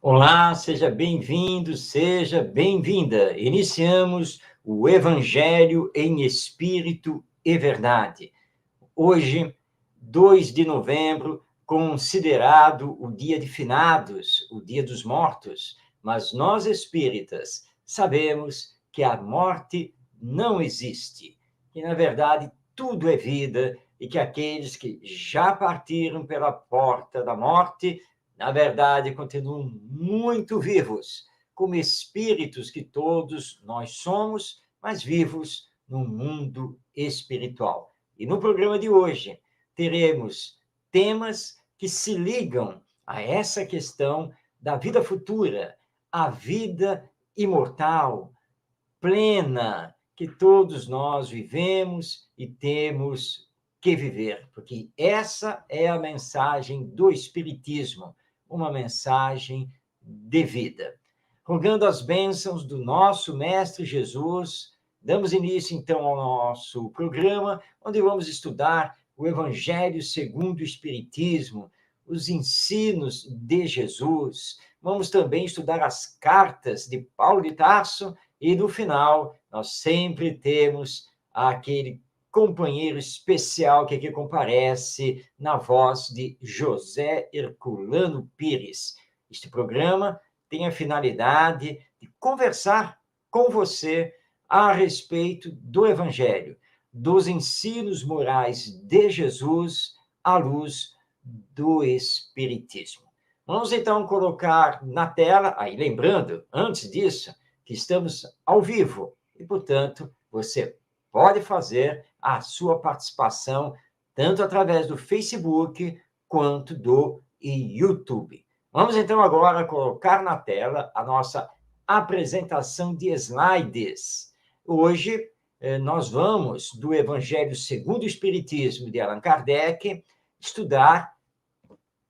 Olá, seja bem-vindo, seja bem-vinda. Iniciamos o Evangelho em Espírito e Verdade. Hoje, 2 de novembro, considerado o dia de finados, o dia dos mortos, mas nós espíritas sabemos que a morte não existe, que na verdade tudo é vida e que aqueles que já partiram pela porta da morte, na verdade, continuam muito vivos, como espíritos que todos nós somos, mas vivos no mundo espiritual. E no programa de hoje, teremos temas que se ligam a essa questão da vida futura, a vida imortal, plena, que todos nós vivemos e temos que viver, porque essa é a mensagem do Espiritismo, uma mensagem de vida. Rogando as bênçãos do nosso Mestre Jesus, damos início, então, ao nosso programa, onde vamos estudar o Evangelho segundo o Espiritismo, os ensinos de Jesus. Vamos também estudar as cartas de Paulo de Tarso e, no final, nós sempre temos aquele companheiro especial que aqui comparece na voz de José Herculano Pires. Este programa tem a finalidade de conversar com você a respeito do Evangelho, dos ensinos morais de Jesus à luz do Espiritismo. Vamos então colocar na tela, aí lembrando, antes disso, que estamos ao vivo e, portanto, você pode fazer a sua participação tanto através do Facebook quanto do YouTube. Vamos então agora colocar na tela a nossa apresentação de slides. Hoje nós vamos, do Evangelho segundo o Espiritismo de Allan Kardec, estudar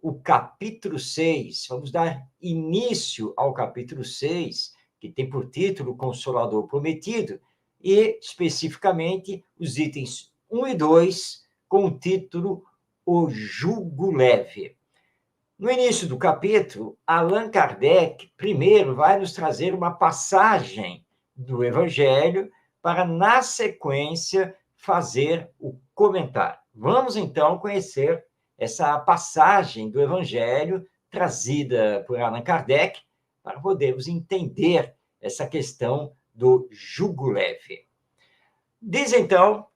o capítulo 6. Vamos dar início ao capítulo 6, que tem por título Consolador Prometido, e especificamente os itens 1 e 2, com o título O Jugo Leve. No início do capítulo, Allan Kardec primeiro vai nos trazer uma passagem do Evangelho para, na sequência, fazer o comentário. Vamos, então, conhecer essa passagem do Evangelho trazida por Allan Kardec para podermos entender essa questão do jugo leve. Diz, então,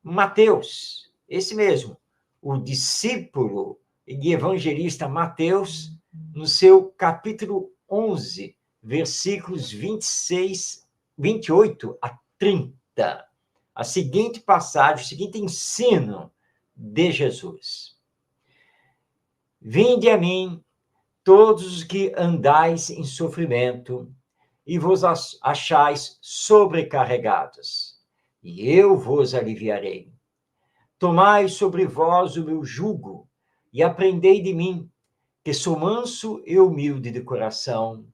Mateus, esse mesmo, o discípulo e evangelista Mateus, no seu capítulo 11, versículos 28 a 30, a seguinte passagem, o seguinte ensino de Jesus. Vinde a mim, todos os que andais em sofrimento, e vos achais sobrecarregados, e eu vos aliviarei. Tomai sobre vós o meu jugo, e aprendei de mim, que sou manso e humilde de coração,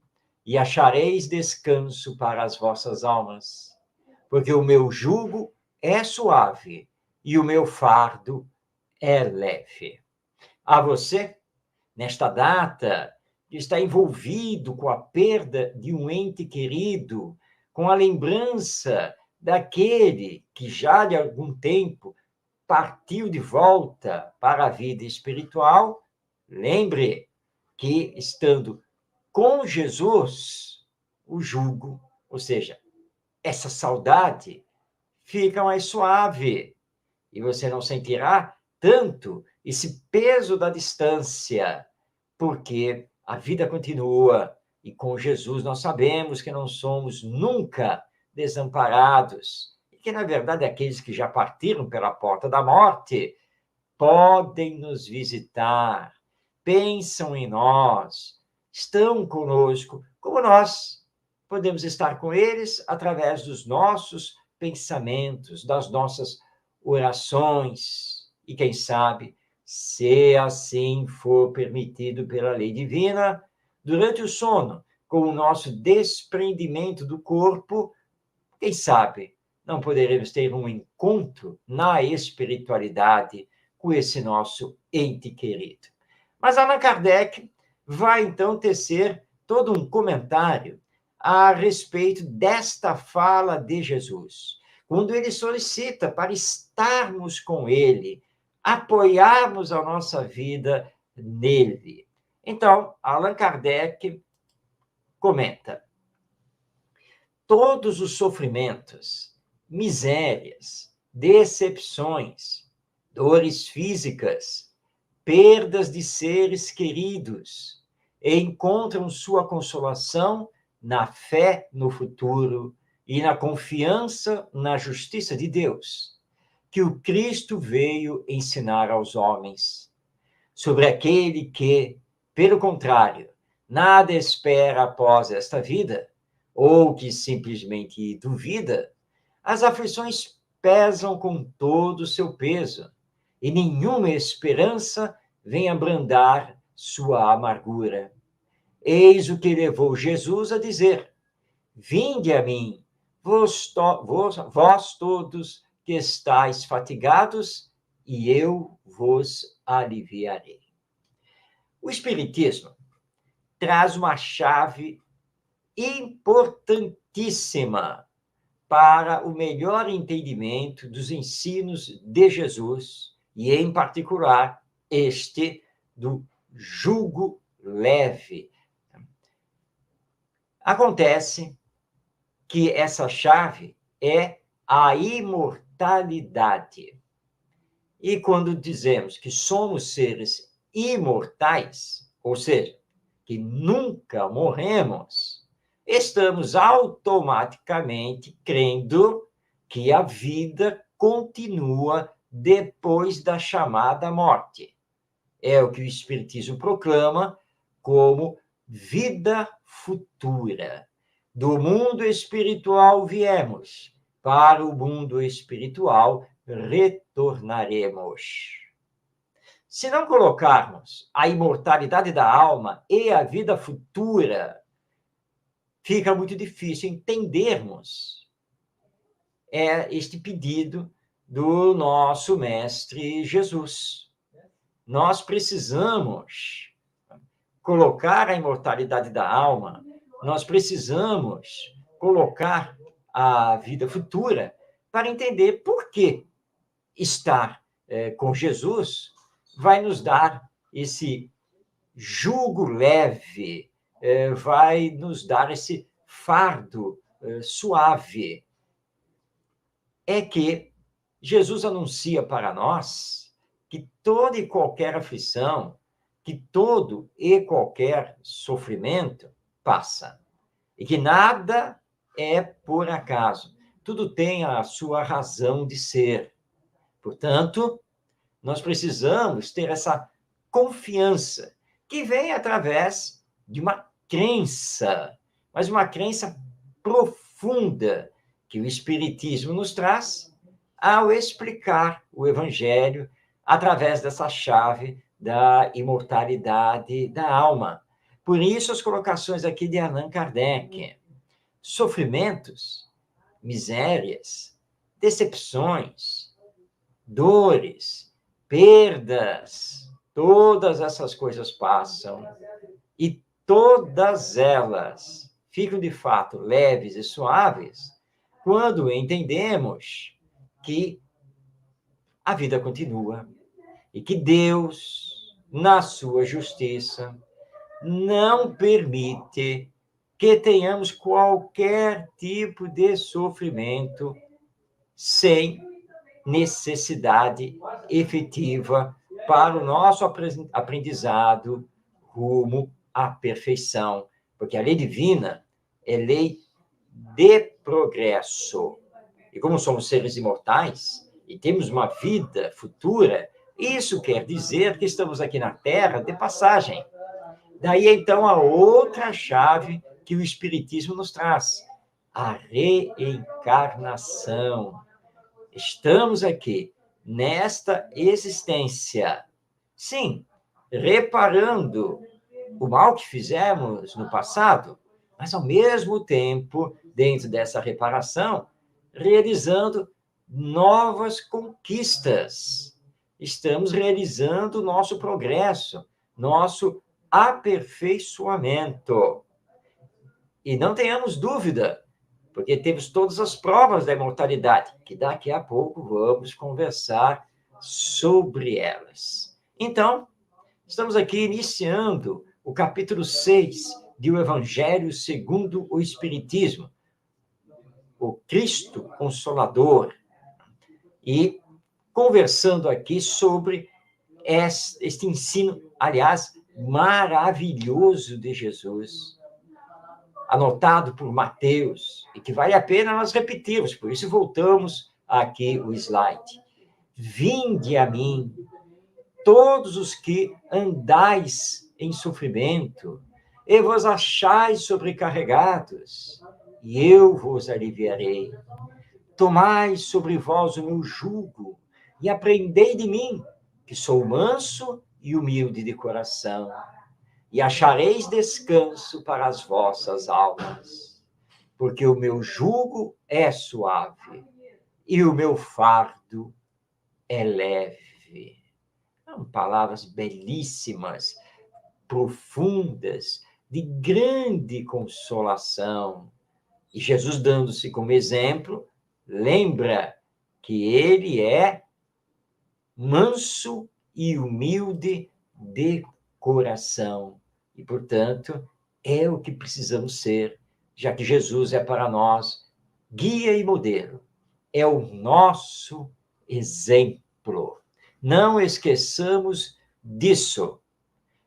e achareis descanso para as vossas almas, porque o meu jugo é suave, e o meu fardo é leve. A você, nesta data, que está envolvido com a perda de um ente querido, com a lembrança daquele que já de algum tempo partiu de volta para a vida espiritual, lembre que, estando com Jesus, o jugo, ou seja, essa saudade, fica mais suave e você não sentirá tanto esse peso da distância, porque a vida continua e com Jesus nós sabemos que não somos nunca desamparados e que, na verdade, aqueles que já partiram pela porta da morte podem nos visitar, pensam em nós, estão conosco, como nós podemos estar com eles através dos nossos pensamentos, das nossas orações. E quem sabe, se assim for permitido pela lei divina, durante o sono, com o nosso desprendimento do corpo, quem sabe não poderemos ter um encontro na espiritualidade com esse nosso ente querido. Mas Allan Kardec vai então tecer todo um comentário a respeito desta fala de Jesus, quando ele solicita para estarmos com ele, apoiarmos a nossa vida nele. Então, Allan Kardec comenta: todos os sofrimentos, misérias, decepções, dores físicas, perdas de seres queridos, encontram sua consolação na fé no futuro e na confiança na justiça de Deus, que o Cristo veio ensinar aos homens. Sobre aquele que, pelo contrário, nada espera após esta vida, ou que simplesmente duvida, as aflições pesam com todo o seu peso, e nenhuma esperança vem abrandar sua amargura. Eis o que levou Jesus a dizer: vinde a mim, vós todos que estáis fatigados, e eu vos aliviarei. O Espiritismo traz uma chave importantíssima para o melhor entendimento dos ensinos de Jesus, e, em particular, este do jugo leve. Acontece que essa chave é a imortalidade. E quando dizemos que somos seres imortais, ou seja, que nunca morremos, estamos automaticamente crendo que a vida continua depois da chamada morte. É o que o Espiritismo proclama como vida futura. Do mundo espiritual viemos, para o mundo espiritual retornaremos. Se não colocarmos a imortalidade da alma e a vida futura, fica muito difícil entendermos este pedido do nosso Mestre Jesus. Nós precisamos colocar a imortalidade da alma, nós precisamos colocar a vida futura para entender por que estar com Jesus vai nos dar esse jugo leve, vai nos dar esse fardo suave. É que Jesus anuncia para nós que toda e qualquer aflição, que todo e qualquer sofrimento passa, e que nada é por acaso, tudo tem a sua razão de ser. Portanto, nós precisamos ter essa confiança que vem através de uma crença, mas uma crença profunda que o Espiritismo nos traz ao explicar o Evangelho através dessa chave da imortalidade da alma. Por isso, as colocações aqui de Allan Kardec: sofrimentos, misérias, decepções, dores, perdas, todas essas coisas passam, e todas elas ficam de fato leves e suaves quando entendemos que a vida continua e que Deus, na sua justiça, não permite que tenhamos qualquer tipo de sofrimento sem necessidade efetiva para o nosso aprendizado rumo à perfeição, porque a lei divina é lei de progresso. E como somos seres imortais e temos uma vida futura, isso quer dizer que estamos aqui na Terra de passagem. Daí, então, a outra chave que o Espiritismo nos traz: a reencarnação. Estamos aqui, nesta existência, sim, reparando o mal que fizemos no passado, mas, ao mesmo tempo, dentro dessa reparação, realizando novas conquistas. Estamos realizando nosso progresso, nosso aperfeiçoamento. E não tenhamos dúvida, porque temos todas as provas da imortalidade, que daqui a pouco vamos conversar sobre elas. Então, estamos aqui iniciando o capítulo 6 do Evangelho segundo o Espiritismo, o Cristo Consolador, e conversando aqui sobre este ensino, aliás, maravilhoso de Jesus, anotado por Mateus, e que vale a pena nós repetirmos, por isso voltamos aqui o slide. Vinde a mim, todos os que andais em sofrimento, e vos achais sobrecarregados, e eu vos aliviarei. Tomai sobre vós o meu jugo, e aprendei de mim, que sou manso e humilde de coração, e achareis descanso para as vossas almas, porque o meu jugo é suave e o meu fardo é leve. São palavras belíssimas, profundas, de grande consolação. E Jesus, dando-se como exemplo, lembra que ele é manso e humilde de coração. E, portanto, é o que precisamos ser, já que Jesus é para nós guia e modelo. É o nosso exemplo. Não esqueçamos disso.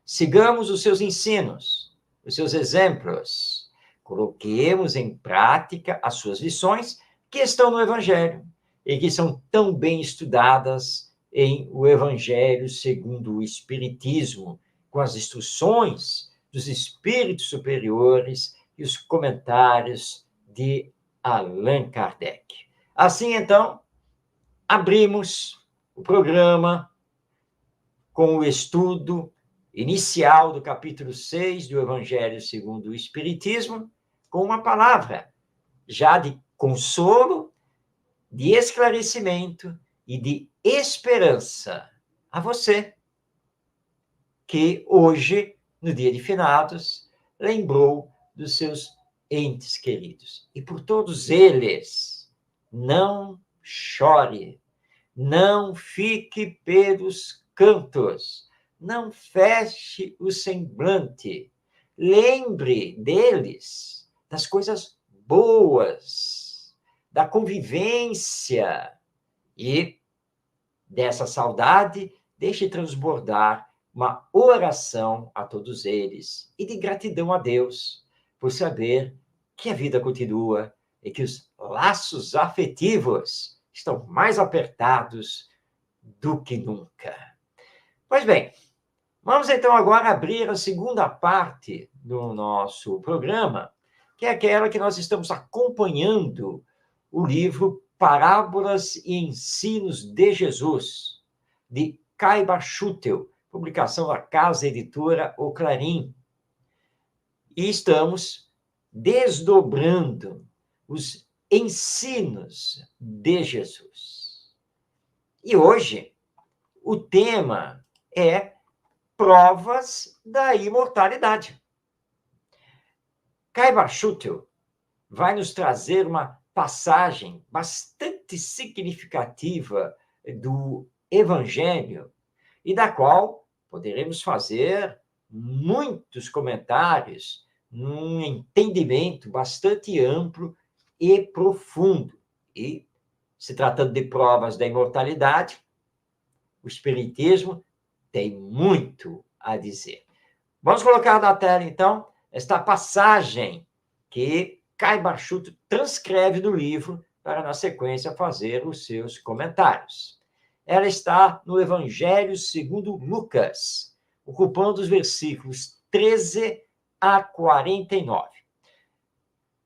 Sigamos os seus ensinos, os seus exemplos. Coloquemos em prática as suas lições que estão no Evangelho e que são tão bem estudadas em o Evangelho segundo o Espiritismo, com as instruções dos espíritos superiores e os comentários de Allan Kardec. Assim, então, abrimos o programa com o estudo inicial do capítulo 6 do Evangelho segundo o Espiritismo, com uma palavra já de consolo, de esclarecimento e de esperança a você, que hoje, no dia de finados, lembrou dos seus entes queridos. E por todos eles, não chore, não fique pelos cantos, não feche o semblante, lembre deles, das coisas boas, da convivência, e dessa saudade, deixe transbordar uma oração a todos eles e de gratidão a Deus por saber que a vida continua e que os laços afetivos estão mais apertados do que nunca. Pois bem, vamos então agora abrir a segunda parte do nosso programa, que é aquela que nós estamos acompanhando o livro Parábolas e Ensinos de Jesus, de Caiba Schutel, publicação da Casa Editora O Clarim. E estamos desdobrando os ensinos de Jesus. E hoje, o tema é provas da imortalidade. Caiba Schutel vai nos trazer uma passagem bastante significativa do Evangelho e da qual poderemos fazer muitos comentários num entendimento bastante amplo e profundo. E, se tratando de provas da imortalidade, o Espiritismo tem muito a dizer. Vamos colocar na tela, então, esta passagem que Caiba Schutel transcreve do livro para, na sequência, fazer os seus comentários. Ela está no Evangelho segundo Lucas, ocupando os versículos 13 a 49.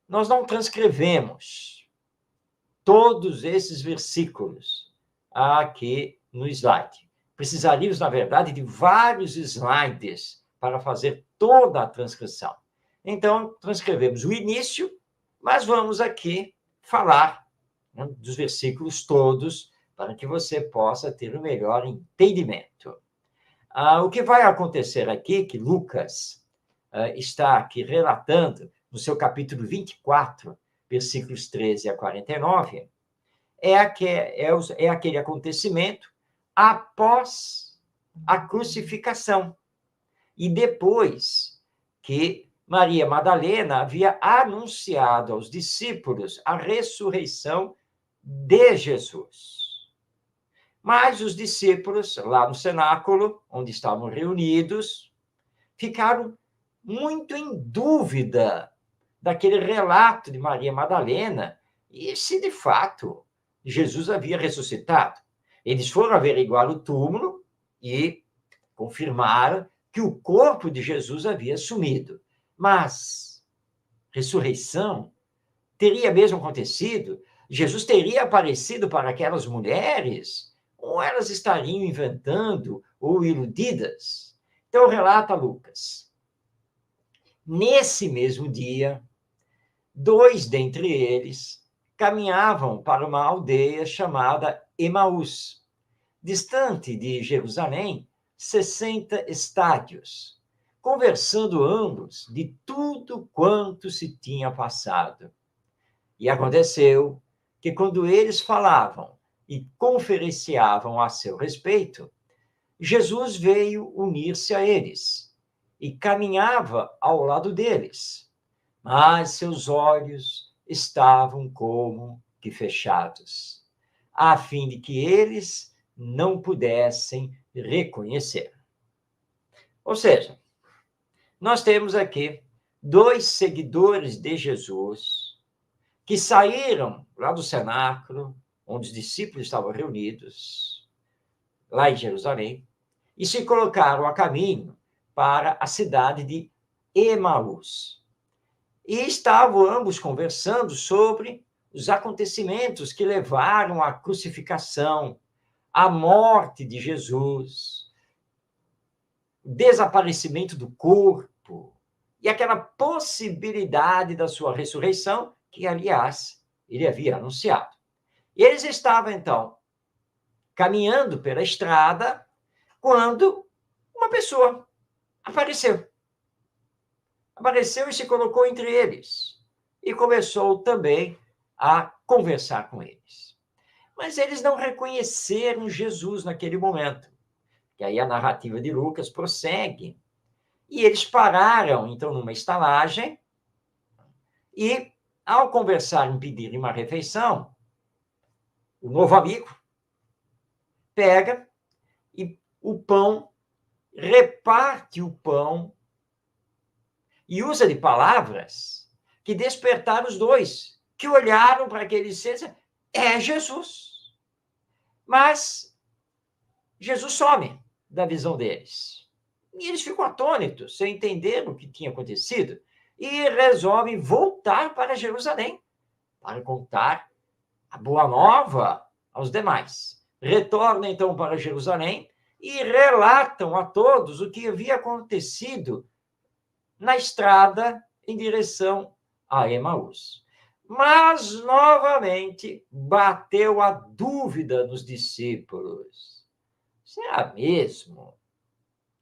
Nós não transcrevemos todos esses versículos aqui no slide. Precisaríamos, na verdade, de vários slides para fazer toda a transcrição. Então, transcrevemos o início, mas vamos aqui falar, né, dos versículos todos, para que você possa ter o melhor entendimento. O que vai acontecer aqui, que Lucas está aqui relatando, no seu capítulo 24, versículos 13 a 49, é aquele acontecimento após a crucificação. E depois que Maria Madalena havia anunciado aos discípulos a ressurreição de Jesus. Mas os discípulos, lá no cenáculo, onde estavam reunidos, ficaram muito em dúvida daquele relato de Maria Madalena e se, de fato, Jesus havia ressuscitado. Eles foram averiguar o túmulo e confirmaram que o corpo de Jesus havia sumido. Mas ressurreição teria mesmo acontecido? Jesus teria aparecido para aquelas mulheres? Ou elas estariam inventando ou iludidas? Então, relata Lucas. Nesse mesmo dia, 2 dentre eles caminhavam para uma aldeia chamada Emaús, distante de Jerusalém, 60 estádios, conversando ambos de tudo quanto se tinha passado. E aconteceu que, quando eles falavam e conferenciavam a seu respeito, Jesus veio unir-se a eles e caminhava ao lado deles, mas seus olhos estavam como que fechados, a fim de que eles não pudessem reconhecer. Ou seja, nós temos aqui 2 seguidores de Jesus que saíram lá do cenáculo, onde os discípulos estavam reunidos, lá em Jerusalém, e se colocaram a caminho para a cidade de Emaús. E estavam ambos conversando sobre os acontecimentos que levaram à crucificação, à morte de Jesus, o desaparecimento do corpo e aquela possibilidade da sua ressurreição, que, aliás, ele havia anunciado. E eles estavam, então, caminhando pela estrada, quando uma pessoa apareceu. Apareceu e se colocou entre eles. E começou também a conversar com eles. Mas eles não reconheceram Jesus naquele momento. Que aí a narrativa de Lucas prossegue. E eles pararam, então, numa estalagem e, ao conversarem, pedirem uma refeição, o novo amigo pega e o pão, reparte o pão e usa de palavras que despertaram os dois, que olharam para aquele ser e disseram, é Jesus. Mas Jesus some da visão deles. E eles ficam atônitos, sem entender o que tinha acontecido, e resolvem voltar para Jerusalém, para contar a boa nova aos demais. Retornam, então, para Jerusalém e relatam a todos o que havia acontecido na estrada em direção a Emaús. Mas, novamente, bateu a dúvida nos discípulos. Será mesmo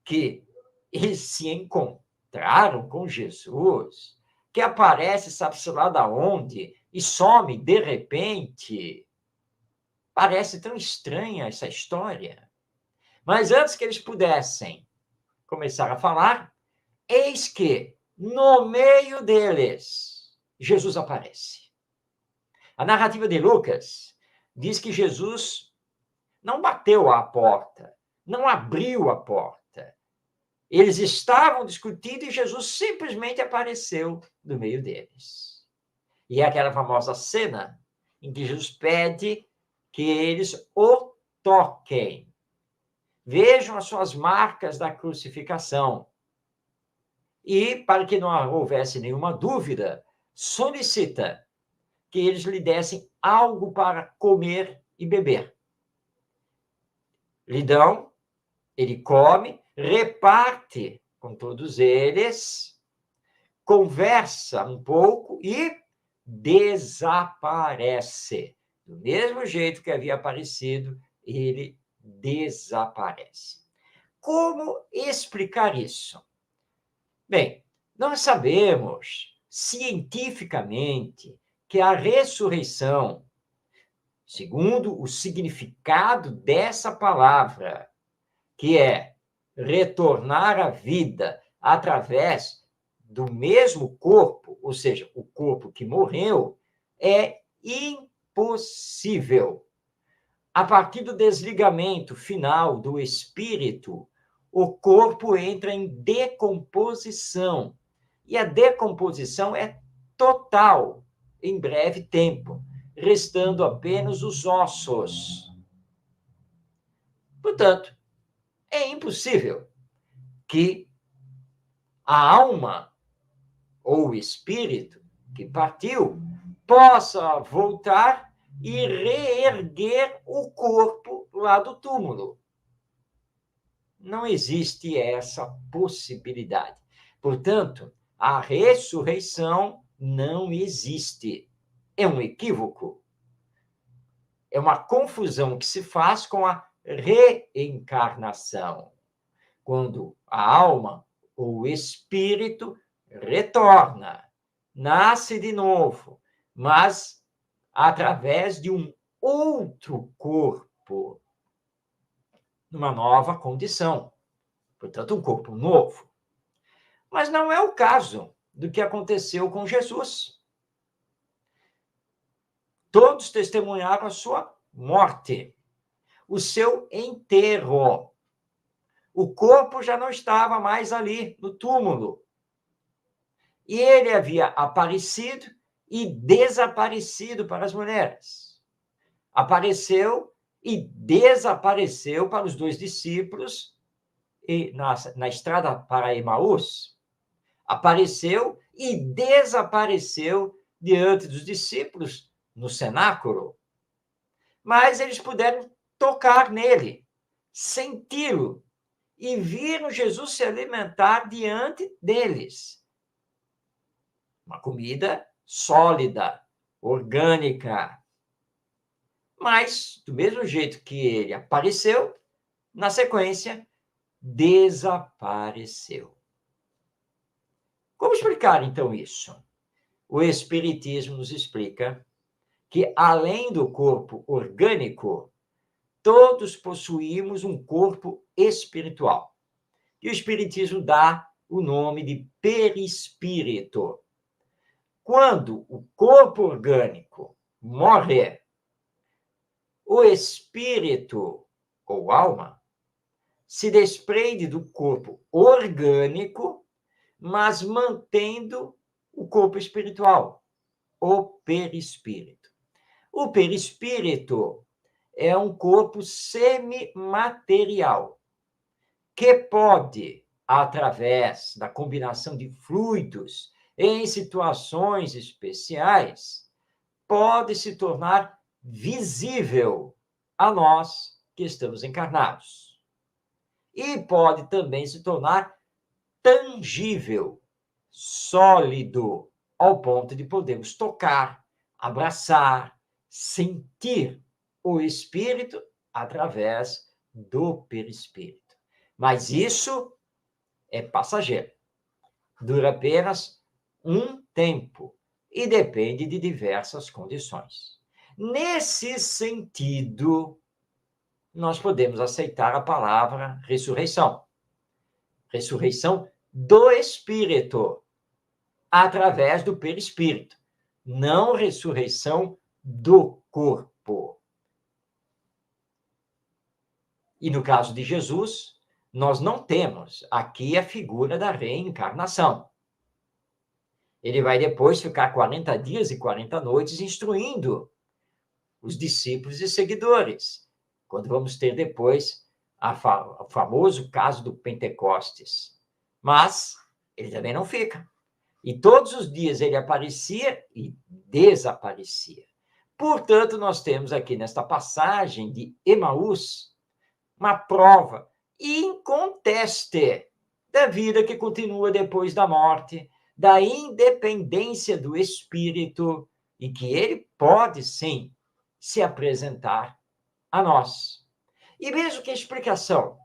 que eles se encontraram com Jesus, que aparece, sabe-se lá de onde, e some de repente? Parece tão estranha essa história. Mas antes que eles pudessem começar a falar, eis que, no meio deles, Jesus aparece. A narrativa de Lucas diz que Jesus não bateu à porta, não abriu a porta. Eles estavam discutindo e Jesus simplesmente apareceu no meio deles. E é aquela famosa cena em que Jesus pede que eles o toquem. Vejam as suas marcas da crucificação. E, para que não houvesse nenhuma dúvida, solicita que eles lhe dessem algo para comer e beber. Lhe dão, ele come, reparte com todos eles, conversa um pouco e desaparece. Do mesmo jeito que havia aparecido, ele desaparece. como explicar isso? Bem, nós sabemos cientificamente que a ressurreição, segundo o significado dessa palavra, que é retornar à vida através do mesmo corpo, ou seja, o corpo que morreu, é impossível. A partir do desligamento final do espírito, o corpo entra em decomposição. E a decomposição é total, em breve tempo, restando apenas os ossos. Portanto, é impossível que a alma ou o espírito que partiu possa voltar e reerguer o corpo lá do túmulo. Não existe essa possibilidade. Portanto, a ressurreição não existe. É um equívoco. É uma confusão que se faz com a reencarnação, quando a alma ou o espírito retorna, nasce de novo, mas através de um outro corpo, numa nova condição. Portanto, um corpo novo. Mas não é o caso do que aconteceu com Jesus. Todos testemunharam a sua morte, o seu enterro. O corpo já não estava mais ali, no túmulo. E ele havia aparecido e desaparecido para as mulheres. Apareceu e desapareceu para os 2 discípulos e na estrada para Emaús. Apareceu e desapareceu diante dos discípulos no cenáculo. Mas eles puderam tocar nele, senti-lo, e viram Jesus se alimentar diante deles. Uma comida sólida, orgânica. Mas, do mesmo jeito que ele apareceu, na sequência, desapareceu. Como explicar, então, isso? O Espiritismo nos explica que, além do corpo orgânico, todos possuímos um corpo espiritual. E o Espiritismo dá o nome de perispírito. Quando o corpo orgânico morre, o espírito ou alma se desprende do corpo orgânico, mas mantendo o corpo espiritual, o perispírito. O perispírito é um corpo semimaterial que pode, através da combinação de fluidos em situações especiais, pode se tornar visível a nós que estamos encarnados. E pode também se tornar tangível, sólido, ao ponto de podermos tocar, abraçar, sentir o espírito através do perispírito. Mas isso é passageiro. Dura apenas um tempo e depende de diversas condições. Nesse sentido, nós podemos aceitar a palavra ressurreição. Ressurreição do espírito, através do perispírito, não ressurreição do corpo. E no caso de Jesus, nós não temos aqui a figura da reencarnação. Ele vai depois ficar 40 dias e 40 noites instruindo os discípulos e seguidores, quando vamos ter depois o famoso caso do Pentecostes. Mas ele também não fica. E todos os dias ele aparecia e desaparecia. Portanto, nós temos aqui nesta passagem de Emaús uma prova inconteste da vida que continua depois da morte, da independência do espírito e que ele pode, sim, se apresentar a nós. E mesmo que a explicação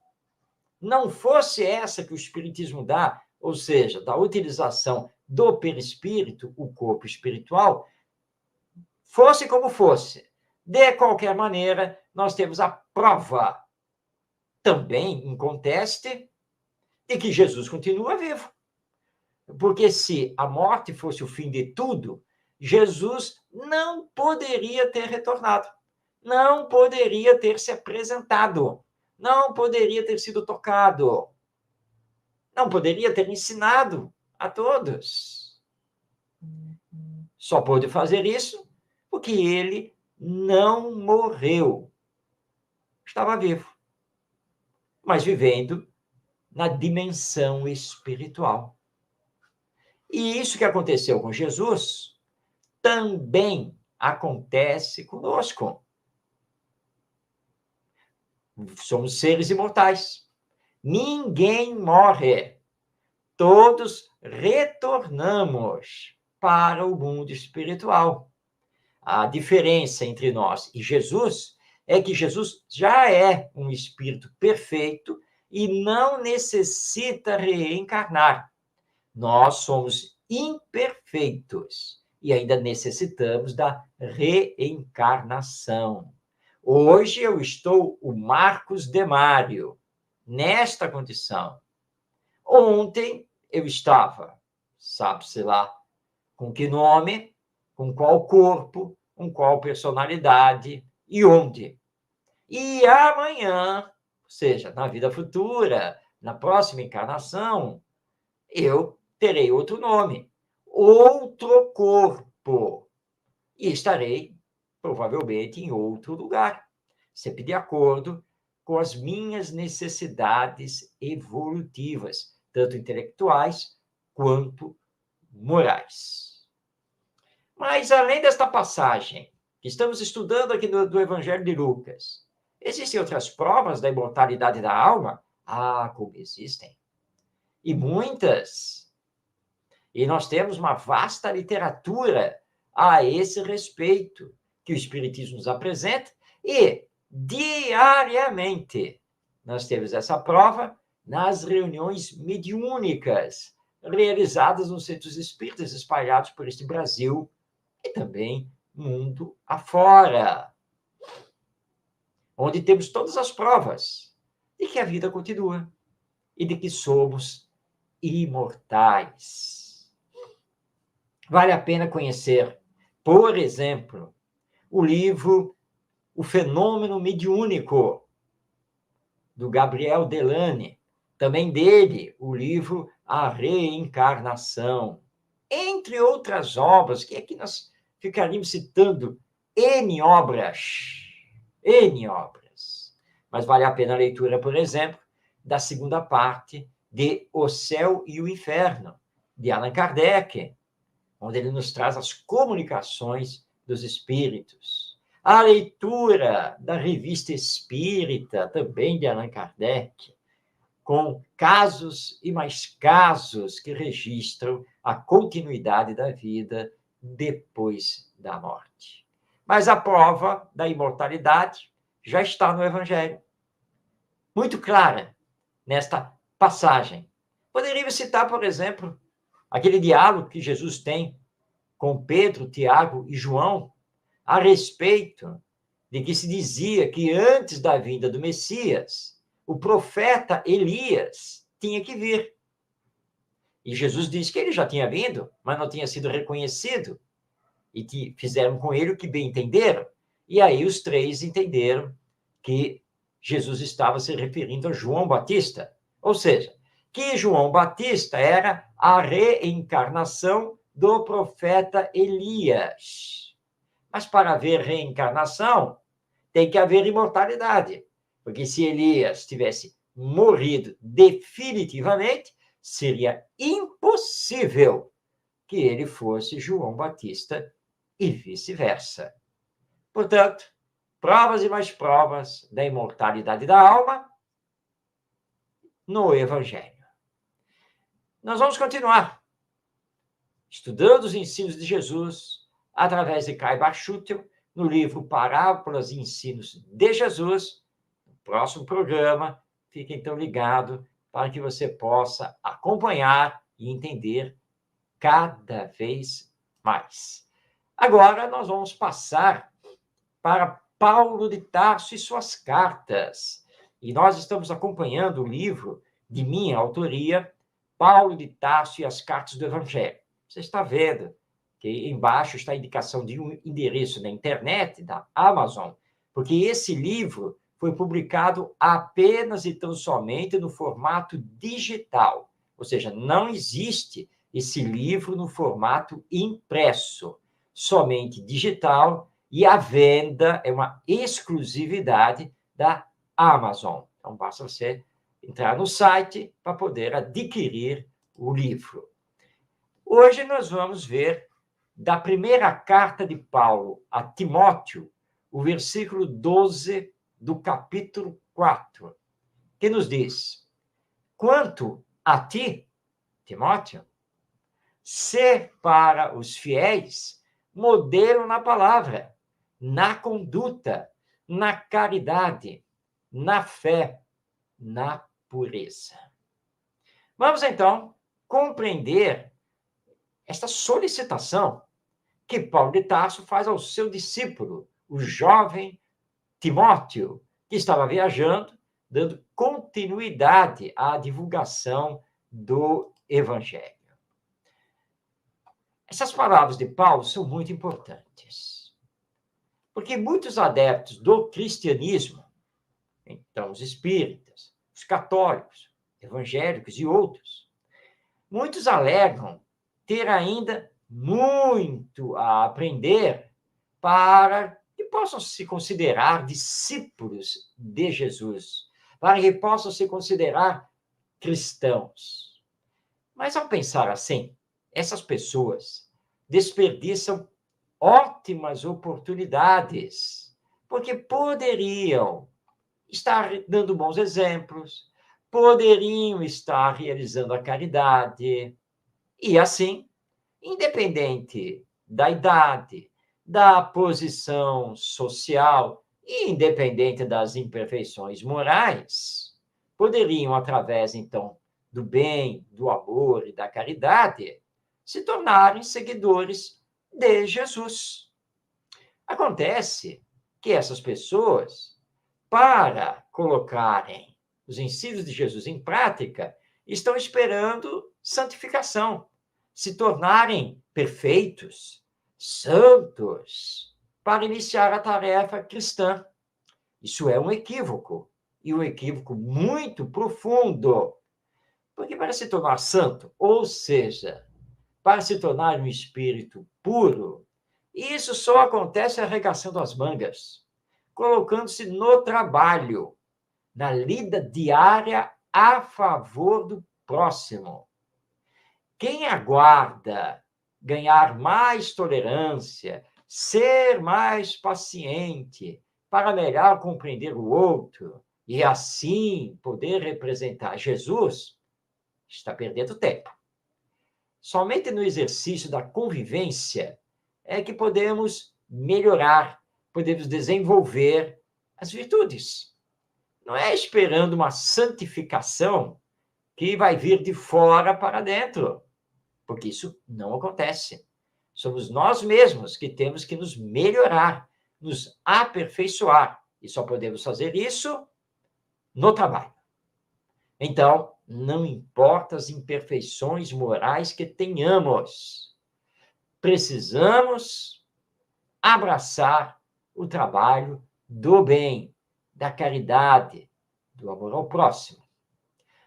não fosse essa que o Espiritismo dá, ou seja, da utilização do perispírito, o corpo espiritual, fosse como fosse, de qualquer maneira, nós temos a prova, também inconteste, de que Jesus continua vivo. Porque se a morte fosse o fim de tudo, Jesus não poderia ter retornado, não poderia ter se apresentado, não poderia ter sido tocado, não poderia ter ensinado a todos. Só pôde fazer isso porque ele não morreu. Estava vivo, mas vivendo na dimensão espiritual. E isso que aconteceu com Jesus também acontece conosco. Somos seres imortais. Ninguém morre. Todos retornamos para o mundo espiritual. A diferença entre nós e Jesus é que Jesus já é um espírito perfeito e não necessita reencarnar. Nós somos imperfeitos e ainda necessitamos da reencarnação. Hoje eu estou o Marcos Demário, nesta condição. Ontem eu estava, sabe-se lá, com que nome, com qual corpo, com qual personalidade e onde. E amanhã, ou seja, na vida futura, na próxima encarnação, eu terei outro nome, outro corpo, e estarei, provavelmente, em outro lugar, sempre de acordo com as minhas necessidades evolutivas, tanto intelectuais quanto morais. Mas, além desta passagem que estamos estudando aqui do Evangelho de Lucas, existem outras provas da imortalidade da alma? Ah, como existem. E muitas. E nós temos uma vasta literatura a esse respeito, que o Espiritismo nos apresenta, e diariamente nós temos essa prova nas reuniões mediúnicas realizadas nos centros espíritas espalhados por este Brasil e também mundo afora, onde temos todas as provas de que a vida continua e de que somos imortais. Vale a pena conhecer, por exemplo, o livro O Fenômeno Mediúnico, do Gabriel Delane. Também dele, o livro A Reencarnação. Entre outras obras, que aqui nós ficaríamos citando N obras. N obras. Mas vale a pena a leitura, por exemplo, da segunda parte de O Céu e o Inferno, de Allan Kardec, onde ele nos traz as comunicações dos espíritos. A leitura da Revista Espírita, também de Allan Kardec, com casos e mais casos que registram a continuidade da vida depois da morte. Mas a prova da imortalidade já está no Evangelho, muito clara nesta passagem. Poderíamos citar, por exemplo, aquele diálogo que Jesus tem com Pedro, Tiago e João a respeito de que se dizia que antes da vinda do Messias, o profeta Elias tinha que vir. E Jesus disse que ele já tinha vindo, mas não tinha sido reconhecido. E que fizeram com ele o que bem entenderam. E aí os três entenderam que Jesus estava se referindo a João Batista. Ou seja, que João Batista era a reencarnação do profeta Elias. Mas para haver reencarnação, tem que haver imortalidade. Porque se Elias tivesse morrido definitivamente, seria impossível que ele fosse João Batista e vice-versa. Portanto, provas e mais provas da imortalidade da alma no Evangelho. Nós vamos continuar estudando os ensinos de Jesus através de Kai Barchutel, no livro Parábolas e Ensinos de Jesus. No próximo programa, fique então ligado para que você possa acompanhar e entender cada vez mais. Agora nós vamos passar para Paulo de Tarso e suas cartas. E nós estamos acompanhando o livro de minha autoria, Paulo de Tarso e as cartas do Evangelho. Você está vendo que embaixo está a indicação de um endereço na internet da Amazon, porque esse livro foi publicado apenas e tão somente no formato digital. Ou seja, não existe esse livro no formato impresso, somente digital, e a venda é uma exclusividade da Amazon. Então, basta você entrar no site para poder adquirir o livro. Hoje nós vamos ver da primeira carta de Paulo a Timóteo, o versículo 12 do capítulo 4, que nos diz: quanto a ti, Timóteo, ser para os fiéis modelo na palavra, na conduta, na caridade, na fé, na pureza. Vamos então compreender esta solicitação que Paulo de Tarso faz ao seu discípulo, o jovem Timóteo, que estava viajando, dando continuidade à divulgação do Evangelho. Essas palavras de Paulo são muito importantes, porque muitos adeptos do cristianismo, então os espíritas, os católicos, evangélicos e outros, muitos alegam ter ainda muito a aprender para que possam se considerar discípulos de Jesus, para que possam se considerar cristãos. Mas ao pensar assim, essas pessoas desperdiçam ótimas oportunidades, porque poderiam estar dando bons exemplos, poderiam estar realizando a caridade, e assim, independente da idade, da posição social e independente das imperfeições morais, poderiam, através, então, do bem, do amor e da caridade, se tornarem seguidores de Jesus. Acontece que essas pessoas, para colocarem os ensinos de Jesus em prática, estão esperando santificação, se tornarem perfeitos, santos, para iniciar a tarefa cristã. Isso é um equívoco, e um equívoco muito profundo, porque para se tornar santo, ou seja, para se tornar um espírito puro, isso só acontece arregaçando as mangas, colocando-se no trabalho, na lida diária a favor do próximo. Quem aguarda ganhar mais tolerância, ser mais paciente, para melhor compreender o outro e assim poder representar Jesus, está perdendo tempo. Somente no exercício da convivência é que podemos melhorar, podemos desenvolver as virtudes. Não é esperando uma santificação que vai vir de fora para dentro, porque isso não acontece. Somos nós mesmos que temos que nos melhorar, nos aperfeiçoar, e só podemos fazer isso no trabalho. Então, não importa as imperfeições morais que tenhamos, precisamos abraçar o trabalho do bem, da caridade, do amor ao próximo.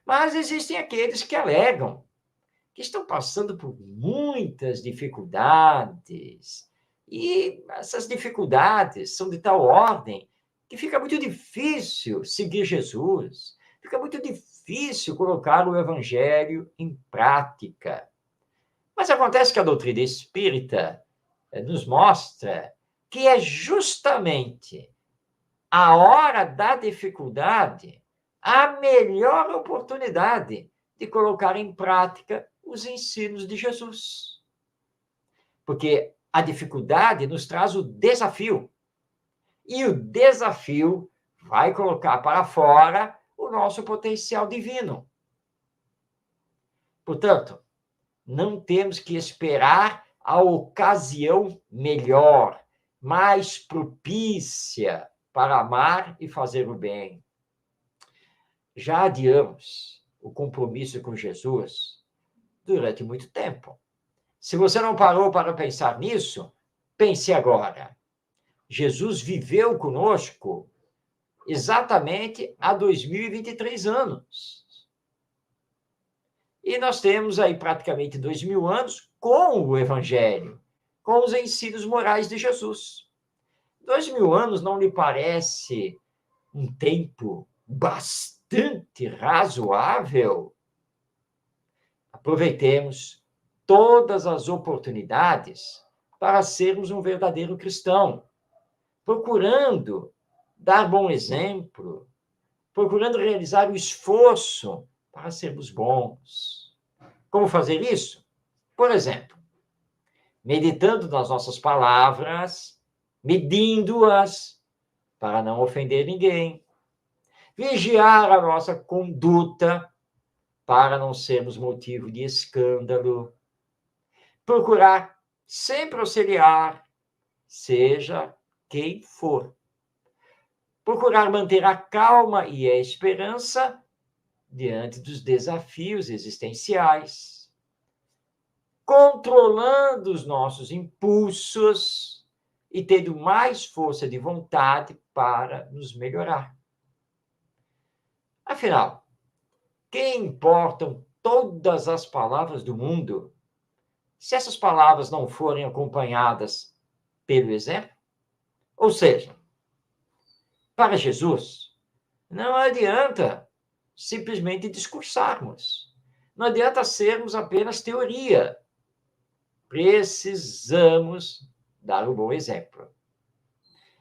Mas existem aqueles que alegam que estão passando por muitas dificuldades, e essas dificuldades são de tal ordem que fica muito difícil seguir Jesus, fica muito difícil colocar o Evangelho em prática. Mas acontece que a doutrina espírita nos mostra que é justamente a hora da dificuldade a melhor oportunidade de colocar em prática os ensinos de Jesus. Porque a dificuldade nos traz o desafio. E o desafio vai colocar para fora o nosso potencial divino. Portanto, não temos que esperar a ocasião melhor, mais propícia para amar e fazer o bem. Já adiamos o compromisso com Jesus durante muito tempo. Se você não parou para pensar nisso, pense agora. Jesus viveu conosco exatamente há 2023 anos. E nós temos aí praticamente 2000 anos com o Evangelho, com os ensinos morais de Jesus. 2000 anos não lhe parece um tempo bastante razoável? Aproveitemos todas as oportunidades para sermos um verdadeiro cristão, procurando dar bom exemplo, procurando realizar o esforço para sermos bons. Como fazer isso? Por exemplo, meditando nas nossas palavras, medindo-as para não ofender ninguém, vigiar a nossa conduta para não sermos motivo de escândalo, procurar sempre auxiliar, seja quem for. Procurar manter a calma e a esperança diante dos desafios existenciais, controlando os nossos impulsos e tendo mais força de vontade para nos melhorar. Afinal, quem importam todas as palavras do mundo se essas palavras não forem acompanhadas pelo exemplo? Ou seja, para Jesus, não adianta simplesmente discursarmos. Não adianta sermos apenas teoria. Precisamos dar um bom exemplo.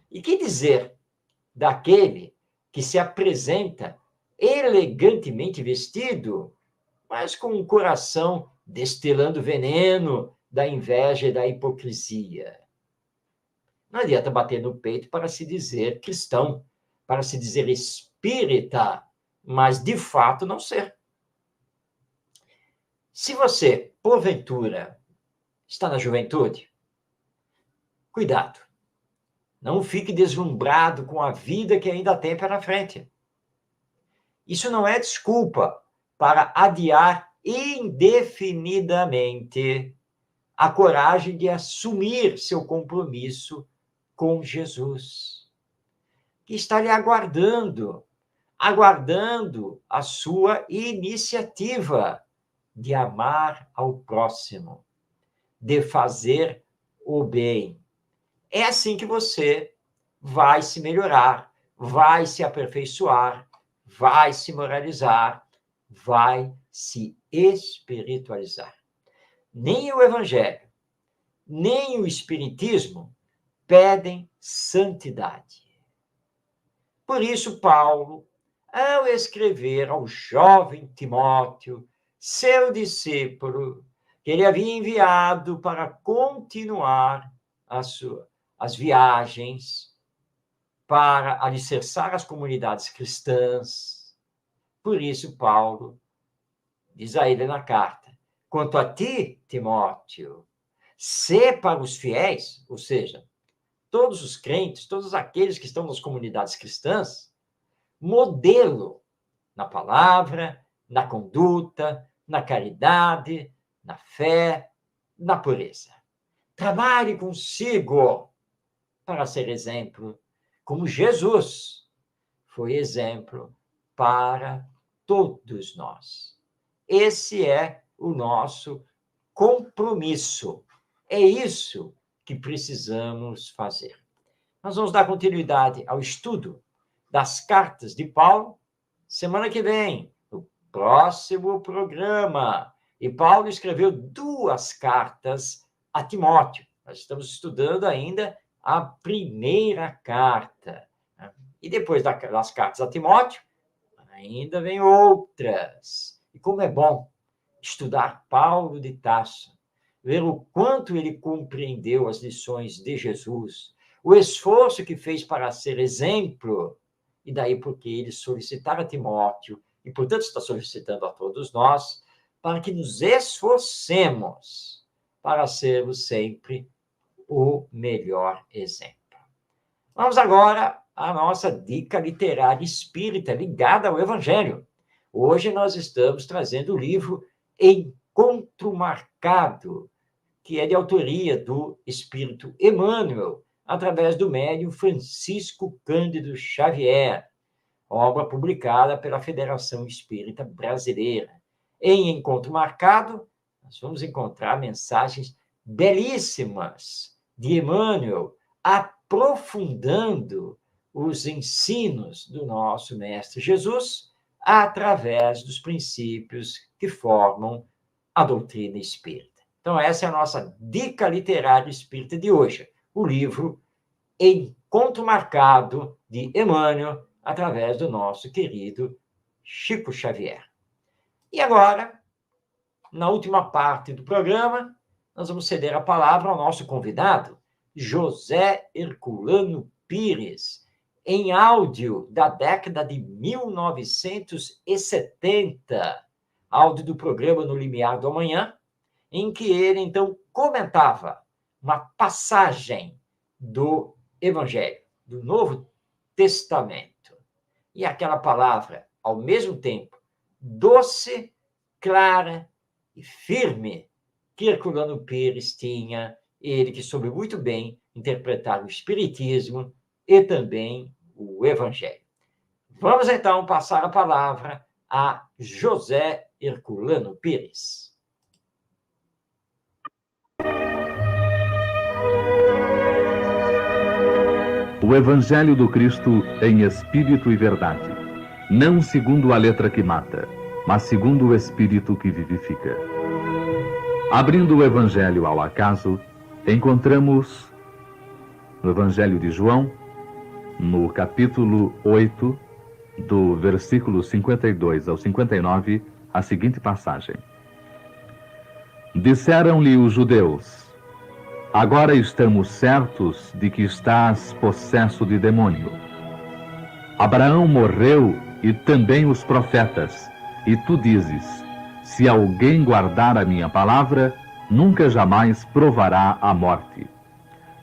E que dizer daquele que se apresenta elegantemente vestido, mas com um coração destilando veneno da inveja e da hipocrisia? Não adianta bater no peito para se dizer cristão, para se dizer espírita, mas de fato não ser. Se você, porventura, está na juventude, cuidado. Não fique deslumbrado com a vida que ainda tem pela frente. Isso não é desculpa para adiar indefinidamente a coragem de assumir seu compromisso com Jesus, que está lhe aguardando a sua iniciativa de amar ao próximo, de fazer o bem. É assim que você vai se melhorar, vai se aperfeiçoar, vai se moralizar, vai se espiritualizar. Nem o Evangelho, nem o Espiritismo pedem santidade. Por isso, Paulo, ao escrever ao jovem Timóteo, seu discípulo, que ele havia enviado para continuar as viagens, para alicerçar as comunidades cristãs. Por isso, Paulo diz a ele na carta: quanto a ti, Timóteo, sê para os fiéis, ou seja, todos os crentes, todos aqueles que estão nas comunidades cristãs, modelo na palavra, na conduta, na caridade, na fé, na pureza. Trabalhe consigo para ser exemplo, como Jesus foi exemplo para todos nós. Esse é o nosso compromisso. É isso que precisamos fazer. Nós vamos dar continuidade ao estudo das cartas de Paulo semana que vem, no próximo programa. E Paulo escreveu 2 cartas a Timóteo. Nós estamos estudando ainda a primeira carta. E depois das cartas a Timóteo, ainda vem outras. E como é bom estudar Paulo de Tarso, ver o quanto ele compreendeu as lições de Jesus, o esforço que fez para ser exemplo e daí porque ele solicitara a Timóteo, e portanto está solicitando a todos nós, para que nos esforcemos para sermos sempre o melhor exemplo. Vamos agora à nossa dica literária espírita ligada ao Evangelho. Hoje nós estamos trazendo o livro Encontro Marcado, que é de autoria do Espírito Emmanuel, através do médium Francisco Cândido Xavier, obra publicada pela Federação Espírita Brasileira. Em Encontro Marcado, nós vamos encontrar mensagens belíssimas de Emmanuel, aprofundando os ensinos do nosso Mestre Jesus através dos princípios que formam a doutrina espírita. Então, essa é a nossa dica literária espírita de hoje, o livro Encontro Marcado, de Emmanuel, através do nosso querido Chico Xavier. E agora, na última parte do programa, nós vamos ceder a palavra ao nosso convidado, José Herculano Pires, em áudio da década de 1970, áudio do programa No Limiar do Amanhã, em que ele, então, comentava uma passagem do Evangelho, do Novo Testamento. E aquela palavra, ao mesmo tempo, doce, clara e firme, que Herculano Pires tinha, ele que soube muito bem interpretar o Espiritismo e também o Evangelho. Vamos, então, passar a palavra a José Herculano Pires. O Evangelho do Cristo em Espírito e Verdade, não segundo a letra que mata, mas segundo o Espírito que vivifica. Abrindo o Evangelho ao acaso, encontramos no Evangelho de João, no capítulo 8, do versículo 52 ao 59, a seguinte passagem. Disseram-lhe os judeus: agora estamos certos de que estás possesso de demônio. Abraão morreu e também os profetas, e tu dizes: se alguém guardar a minha palavra, nunca jamais provará a morte.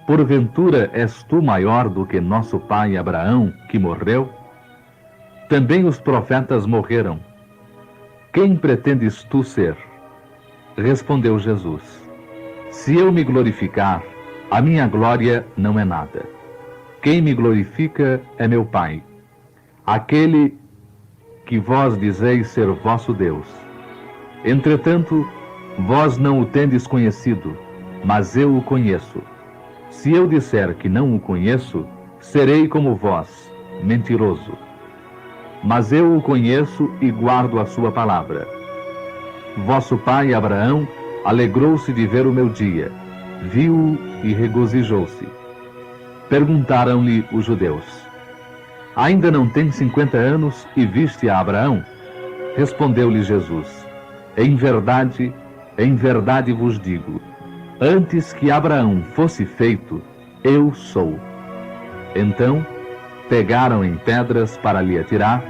Porventura és tu maior do que nosso pai Abraão, que morreu? Também os profetas morreram. Quem pretendes tu ser? Respondeu Jesus: se eu me glorificar, a minha glória não é nada. Quem me glorifica é meu Pai, aquele que vós dizeis ser vosso Deus. Entretanto, vós não o tendes conhecido, mas eu o conheço. Se eu disser que não o conheço, serei como vós, mentiroso. Mas eu o conheço e guardo a sua palavra. Vosso pai Abraão alegrou-se de ver o meu dia, viu-o e regozijou-se. Perguntaram-lhe os judeus: ainda não tens 50 anos e viste a Abraão? Respondeu-lhe Jesus: em verdade vos digo, antes que Abraão fosse feito, eu sou. Então pegaram em pedras para lhe atirar,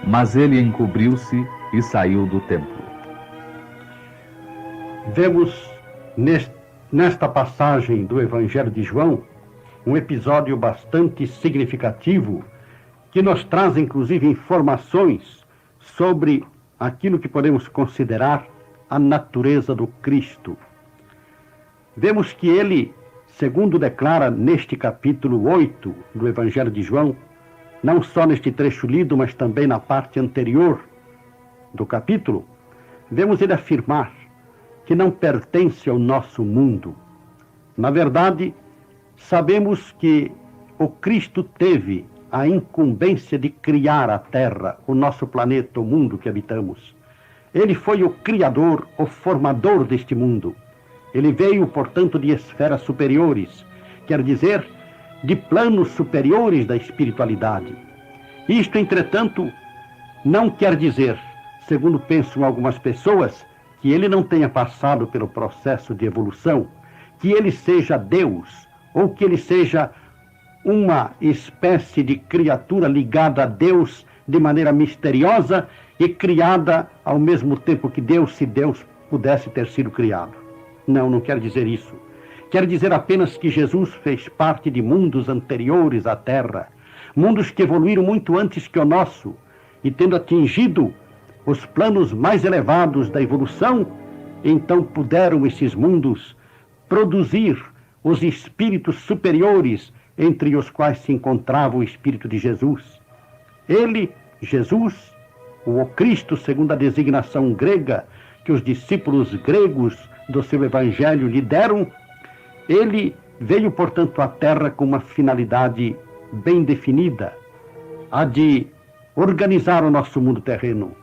mas ele encobriu-se e saiu do templo. Vemos nesta passagem do Evangelho de João um episódio bastante significativo que nos traz inclusive informações sobre aquilo que podemos considerar a natureza do Cristo. Vemos que ele, segundo declara neste capítulo 8 do Evangelho de João, não só neste trecho lido, mas também na parte anterior do capítulo, vemos ele afirmar que não pertence ao nosso mundo. Na verdade, sabemos que o Cristo teve a incumbência de criar a Terra, o nosso planeta, o mundo que habitamos. Ele foi o criador, o formador deste mundo. Ele veio, portanto, de esferas superiores, quer dizer, de planos superiores da espiritualidade. Isto, entretanto, não quer dizer, segundo pensam algumas pessoas, que ele não tenha passado pelo processo de evolução, que ele seja Deus, ou que ele seja uma espécie de criatura ligada a Deus de maneira misteriosa e criada ao mesmo tempo que Deus, se Deus pudesse ter sido criado. Não, não quero dizer isso. Quero dizer apenas que Jesus fez parte de mundos anteriores à Terra, mundos que evoluíram muito antes que o nosso, e tendo atingido os planos mais elevados da evolução, então puderam esses mundos produzir os espíritos superiores, entre os quais se encontrava o Espírito de Jesus. Ele, Jesus, o Cristo, segundo a designação grega que os discípulos gregos do seu Evangelho lhe deram, ele veio, portanto, à Terra com uma finalidade bem definida, a de organizar o nosso mundo terreno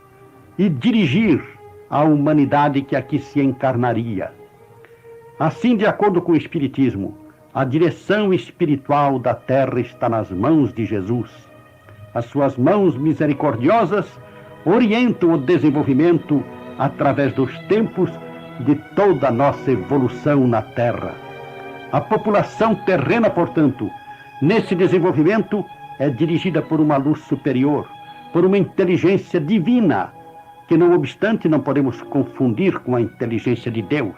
e dirigir a humanidade que aqui se encarnaria. Assim, de acordo com o Espiritismo, a direção espiritual da Terra está nas mãos de Jesus. As suas mãos misericordiosas orientam o desenvolvimento através dos tempos de toda a nossa evolução na Terra. A população terrena, portanto, nesse desenvolvimento é dirigida por uma luz superior, por uma inteligência divina, que não obstante não podemos confundir com a inteligência de Deus.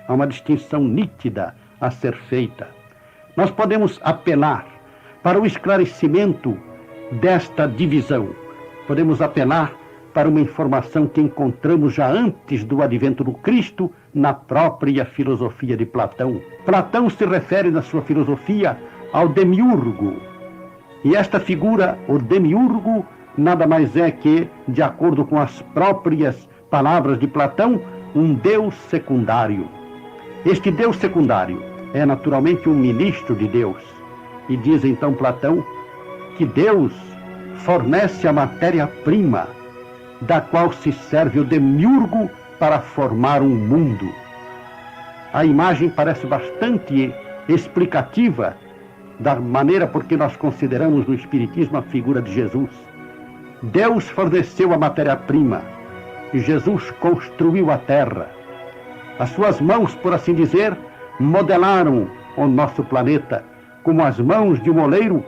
Há uma distinção nítida a ser feita. Nós podemos apelar para o esclarecimento desta divisão. Podemos apelar para uma informação que encontramos já antes do advento do Cristo na própria filosofia de Platão. Platão se refere na sua filosofia ao demiurgo. E esta figura, o demiurgo, nada mais é que, de acordo com as próprias palavras de Platão, um Deus secundário. Este Deus secundário é naturalmente um ministro de Deus. E diz então Platão que Deus fornece a matéria-prima da qual se serve o demiurgo para formar um mundo. A imagem parece bastante explicativa da maneira por que nós consideramos no Espiritismo a figura de Jesus. Deus forneceu a matéria-prima e Jesus construiu a terra. As suas mãos, por assim dizer, modelaram o nosso planeta, como as mãos de um oleiro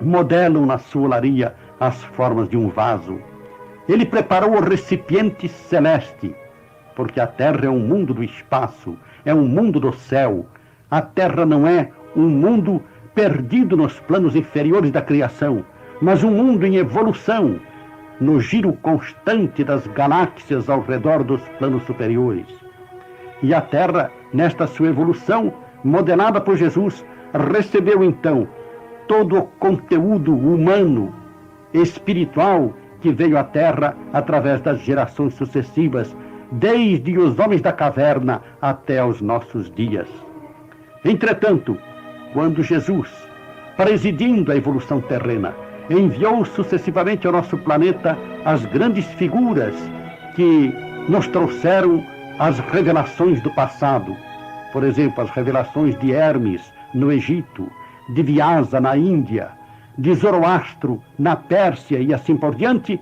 modelam na sua olaria as formas de um vaso. Ele preparou o recipiente celeste, porque a Terra é um mundo do espaço, é um mundo do céu. A Terra não é um mundo perdido nos planos inferiores da criação, mas um mundo em evolução, no giro constante das galáxias ao redor dos planos superiores. E a Terra, nesta sua evolução, modelada por Jesus, recebeu então todo o conteúdo humano, espiritual, que veio à Terra através das gerações sucessivas, desde os homens da caverna até os nossos dias. Entretanto, quando Jesus, presidindo a evolução terrena, enviou sucessivamente ao nosso planeta as grandes figuras que nos trouxeram as revelações do passado, por exemplo, as revelações de Hermes no Egito, de Vyasa na Índia, de Zoroastro na Pérsia e assim por diante,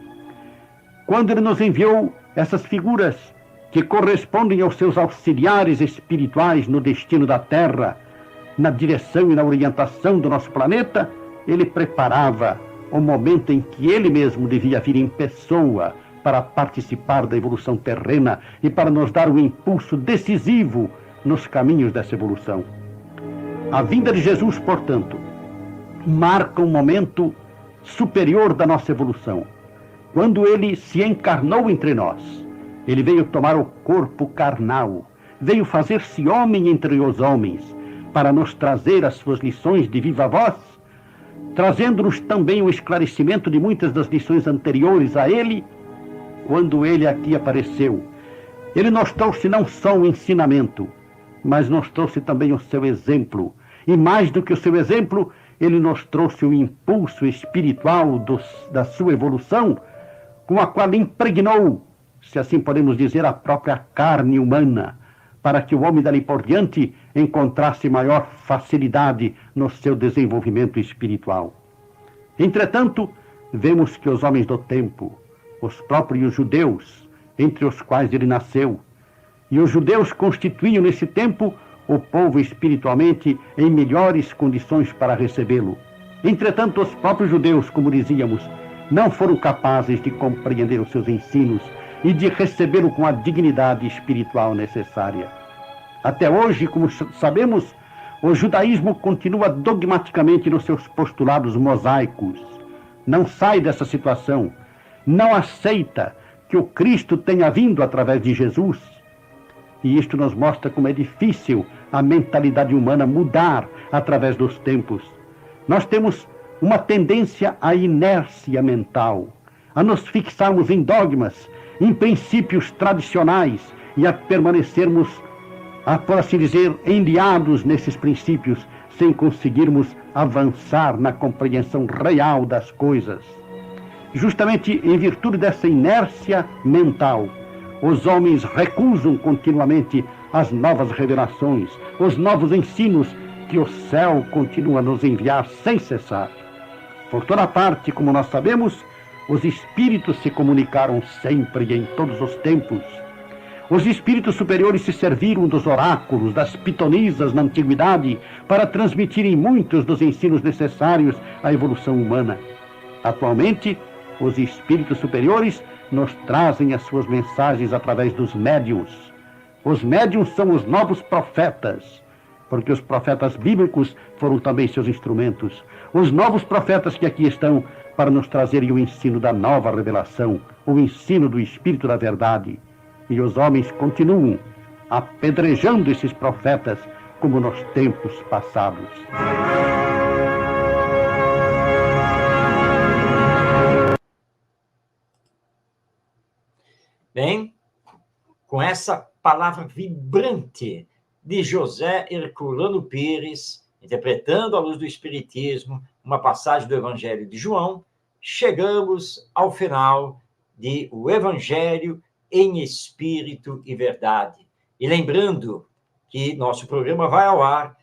quando ele nos enviou essas figuras que correspondem aos seus auxiliares espirituais no destino da Terra, na direção e na orientação do nosso planeta, ele preparava o momento em que ele mesmo devia vir em pessoa para participar da evolução terrena e para nos dar um impulso decisivo nos caminhos dessa evolução. A vinda de Jesus, portanto, marca um momento superior da nossa evolução. Quando ele se encarnou entre nós, ele veio tomar o corpo carnal, veio fazer-se homem entre os homens, para nos trazer as suas lições de viva voz, trazendo-nos também o esclarecimento de muitas das lições anteriores a ele, quando ele aqui apareceu. Ele nos trouxe não só um ensinamento, mas nos trouxe também o seu exemplo. E mais do que o seu exemplo, ele nos trouxe o impulso espiritual da sua evolução, com a qual impregnou, se assim podemos dizer, a própria carne humana, para que o homem dali por diante encontrasse maior facilidade no seu desenvolvimento espiritual. Entretanto, vemos que os homens do tempo, os próprios judeus, entre os quais ele nasceu, e os judeus constituíam nesse tempo o povo espiritualmente em melhores condições para recebê-lo. Entretanto, os próprios judeus, como dizíamos, não foram capazes de compreender os seus ensinos e de recebê-lo com a dignidade espiritual necessária. Até hoje, como sabemos, o judaísmo continua dogmaticamente nos seus postulados mosaicos. Não sai dessa situação, não aceita que o Cristo tenha vindo através de Jesus. E isto nos mostra como é difícil a mentalidade humana mudar através dos tempos. Nós temos uma tendência à inércia mental, a nos fixarmos em dogmas, em princípios tradicionais e a permanecermos, por assim dizer, enliados nesses princípios, sem conseguirmos avançar na compreensão real das coisas. Justamente em virtude dessa inércia mental, os homens recusam continuamente as novas revelações, os novos ensinos que o céu continua a nos enviar sem cessar. Por toda parte, como nós sabemos, os espíritos se comunicaram sempre e em todos os tempos. Os espíritos superiores se serviram dos oráculos, das pitonisas na antiguidade, para transmitirem muitos dos ensinos necessários à evolução humana. Atualmente, os espíritos superiores nos trazem as suas mensagens através dos médiuns. Os médiuns são os novos profetas, porque os profetas bíblicos foram também seus instrumentos. Os novos profetas que aqui estão para nos trazerem o ensino da nova revelação, o ensino do Espírito da Verdade. E os homens continuam apedrejando esses profetas como nos tempos passados. Bem, com essa palavra vibrante de José Herculano Pires, interpretando à luz do Espiritismo uma passagem do Evangelho de João, chegamos ao final de O Evangelho em Espírito e Verdade. E lembrando que nosso programa vai ao ar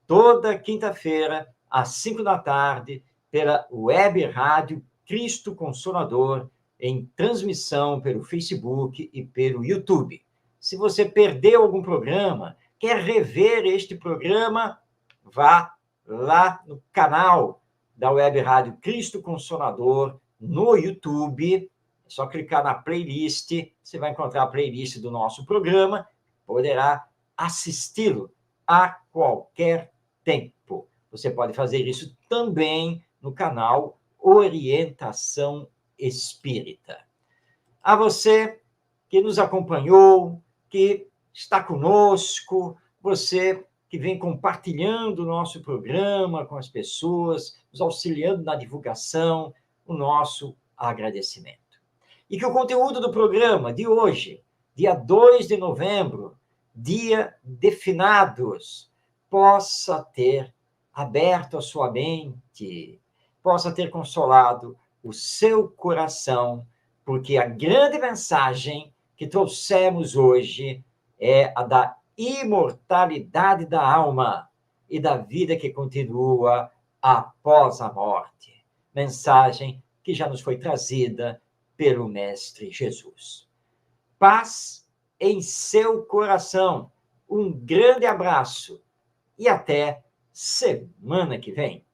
toda quinta-feira, às 5 da tarde, pela Web Rádio Cristo Consolador, em transmissão pelo Facebook e pelo YouTube. Se você perdeu algum programa, quer rever este programa, vá lá no canal da Web Rádio Cristo Consolador, no YouTube. É só clicar na playlist, você vai encontrar a playlist do nosso programa, poderá assisti-lo a qualquer tempo. Você pode fazer isso também no canal Orientação Espírita. A você que nos acompanhou, que está conosco, você que vem compartilhando o nosso programa com as pessoas, nos auxiliando na divulgação, o nosso agradecimento. E que o conteúdo do programa de hoje, dia 2 de novembro, dia de finados, possa ter aberto a sua mente, possa ter consolado o seu coração, porque a grande mensagem que trouxemos hoje é a da imortalidade da alma e da vida que continua após a morte. Mensagem que já nos foi trazida pelo Mestre Jesus. Paz em seu coração. Um grande abraço e até semana que vem.